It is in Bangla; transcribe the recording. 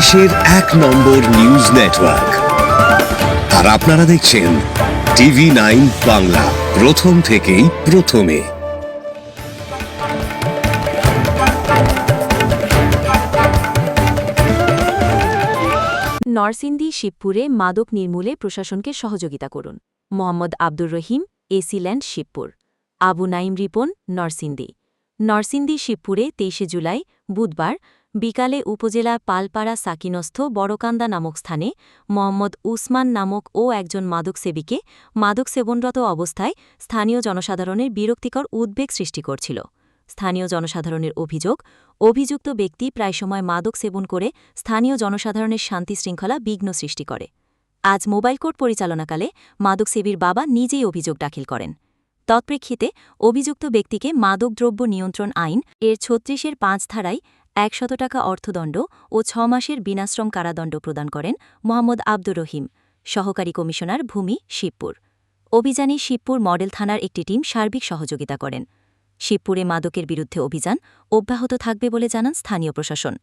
দেশের এক নম্বর নিউজ নেটওয়ার্ক। আর আপনারা দেখছেন TV9 বাংলা, প্রথম থেকেই প্রথমে। নরসিংদী শিবপুরে মাদক নির্মূলে প্রশাসনকে সহযোগিতা করুন। মোহাম্মদ আব্দুর রহিম, এসিল্যান্ড, শিবপুর। আবু নাইম রিপন, নরসিংদী। নরসিংদী শিবপুরে ২৩ জুলাই বুধবার বিকালে উপজেলা পালপাড়া সাকিনস্থ বড়কান্দা নামক স্থানে মোহাম্মদ উসমান নামক একজন মাদকসেবীকে মাদক সেবনরত অবস্থায় স্থানীয় জনসাধারণের বিরক্তিকর উদ্বেগ সৃষ্টি করছিল। স্থানীয় জনসাধারণের অভিযোগ, অভিযুক্ত ব্যক্তি প্রায় সময় মাদক সেবন করে স্থানীয় জনসাধারণের শান্তি শৃঙ্খলা বিঘ্ন সৃষ্টি করে। আজ মোবাইল কোর্ট পরিচালনাকালে মাদকসেবীর বাবা নিজেই অভিযোগ দাখিল করেন। তৎপ্রেক্ষিতে অভিযুক্ত ব্যক্তিকে মাদকদ্রব্য নিয়ন্ত্রণ আইন এর ৩৬-এর ৫ ধারায় ১০০ টাকা অর্থদণ্ড ও ৬ মাসের বিনাশ্রম কারাদণ্ড প্রদান করেন মোহাম্মদ আব্দুর রহিম, সহকারী কমিশনার, ভূমি, শিবপুর। অভিযানে শিবপুর মডেল থানার একটি টিম সার্বিক সহযোগিতা করেন। শিবপুরে মাদকের বিরুদ্ধে অভিযান অব্যাহত থাকবে বলে জানান স্থানীয় প্রশাসন।